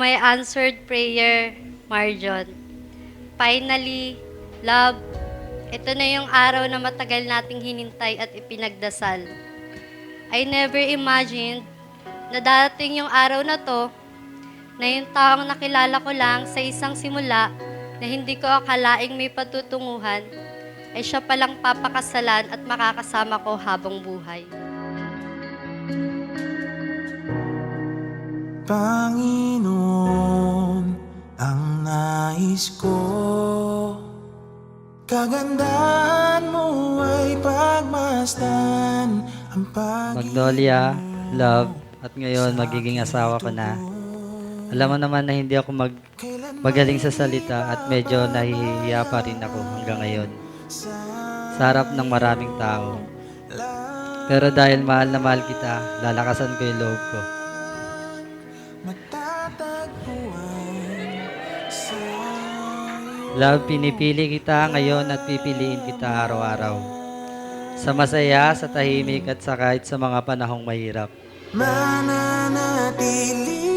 my answered prayer, Marjon. Finally, love, ito na yung araw na matagal nating hinintay at ipinagdasal. I never imagined na darating yung araw na to, na yung taong nakilala ko lang sa isang simula na hindi ko akalaing may patutunguhan, ay siya palang papakasalan at makakasama ko habang buhay. Panginoon, ang nais ko, kagandahan mo ay pagmasdan ang Magnolia, love, at ngayon magiging asawa ko na. Alam mo naman na hindi ako magaling sa salita at medyo nahihiya pa rin ako hanggang ngayon sa harap ng maraming tao. Pero dahil mahal na mahal kita, lalakasan ko yung loob ko. Love, pinipili kita ngayon at pipiliin kita araw-araw. Sa masaya, sa tahimik at sa kahit sa mga panahong mahirap. Mananatili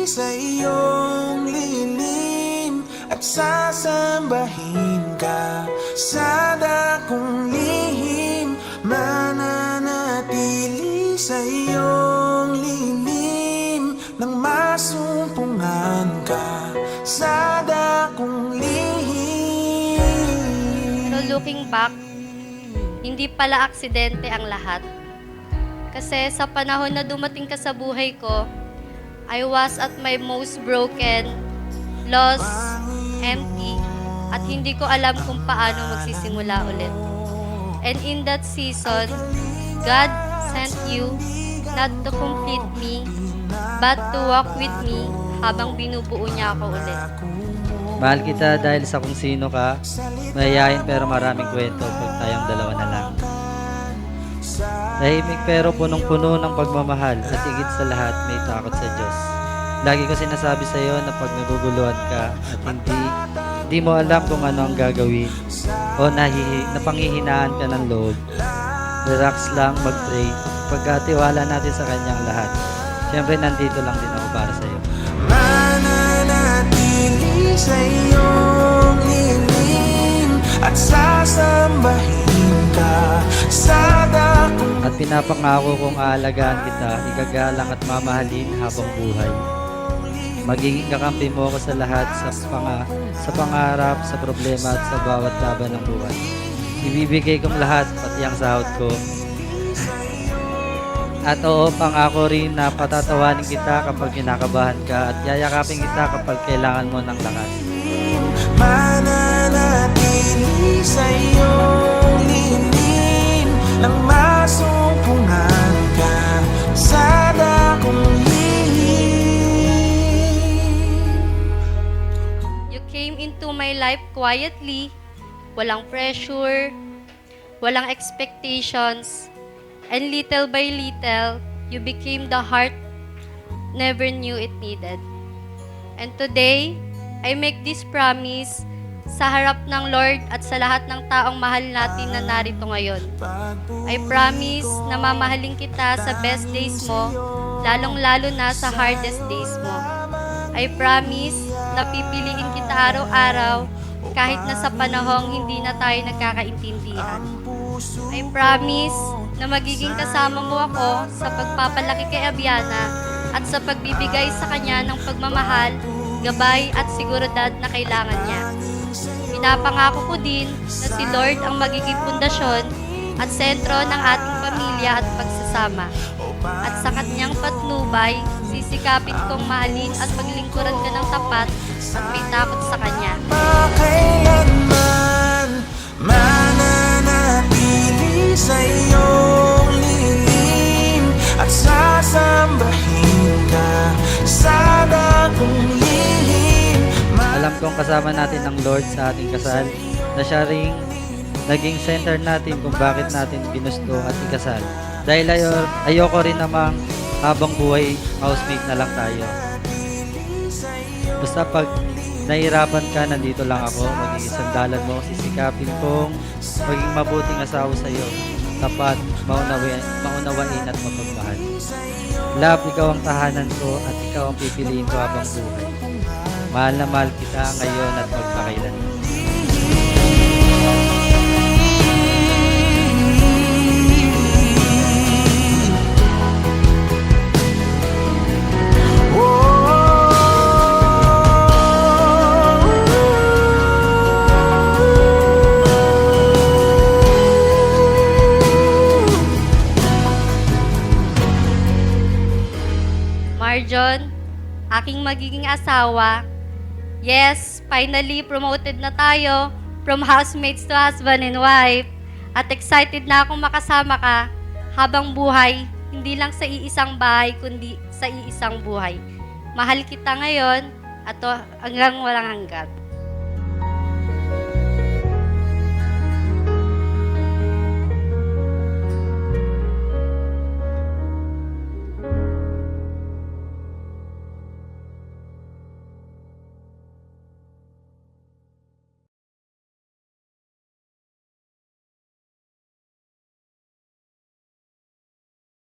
sa iyong lilim at sasambahin ka sa dakong lihim. Mananatili sa iyong lilim nang masumpungan ka sa dakong lihim. Pero looking back, hindi pala aksidente ang lahat. Kasi sa panahon na dumating ka sa buhay ko, I was at my most broken, lost, empty, at hindi ko alam kung paano magsisimula ulit. And in that season, God sent you not to complete me, but to walk with me habang binubuo niya ako ulit. Mahal kita dahil sa kung sino ka, mayayain pero maraming kwento pag tayong dalawa na lang. Tahimik pero punong-puno ng pagmamahal at higit sa lahat may takot sa Diyos. Lagi ko sinasabi sa iyo na pag naguguluhan ka at hindi mo alam kung ano ang gagawin o napanghihinaan ka ng loob, relax lang, mag-pray, pagkatiwala natin sa Kanyang lahat. Siyempre nandito lang din ako para sa iyo. Mananatili sa iyong lilim at sasambahin ka sa dakong. At pinapangako kong aalagaan kita, igagalang at mamahalin habang buhay. Magiging kakampi mo ako sa lahat, sa pangarap, sa problema at sa bawat laban ng buhay. Ibibigay kong lahat, pati ang sahod ko. At oo, pangako rin na patatawanin kita kapag kinakabahan ka at yayakapin kita kapag kailangan mo ng lakas. Mananatili sa iyong lilim nang masumpungan ka sa dakong lihim. You came into my life quietly, walang pressure, walang expectations, and little by little, you became the heart never knew it needed. And today, I make this promise sa harap ng Lord at sa lahat ng taong mahal natin na narito ngayon. I promise na mamahalin kita sa best days mo, lalong-lalo na sa hardest days mo. I promise na pipiliin kita araw-araw kahit na sa panahong hindi na tayo nagkakaintindihan. I promise na magiging kasama mo ako sa pagpapalaki kay Abiana at sa pagbibigay sa kanya ng pagmamahal, gabay at seguridad na kailangan niya. Pinapangako ko din na si Lord ang magiging pundasyon at sentro ng ating pamilya at pagsasama. At sa kanyang patnubay, sisikapin kong mahalin at paglingkuran ka ng tapat at may takot sa kanya. Kailanman mananatili sa iyong lilim at sasambahin ka sa dakong lihim. Alam kong kasama natin ang Lord sa ating kasal, na siya ring naging center natin kung bakit natin ginusto at ikasal. Dahil ayoko rin namang habang buhay, housemate na lang tayo. Basta pag nahihirapan ka, nandito lang ako, magiging sandalan mo, sisikapin kong maging mabuting asawa sa iyo, tapat, maunawain at mapagmahal. Love, ikaw ang tahanan ko at ikaw ang pipiliin ko habang buhay. Mahal na mahal kita ngayon at magpakailanman. Marjon, aking magiging asawa. Yes, finally promoted na tayo from housemates to husband and wife. At excited na akong makasama ka habang buhay, hindi lang sa iisang bahay, kundi sa iisang buhay. Mahal kita ngayon at hanggang walang hanggan.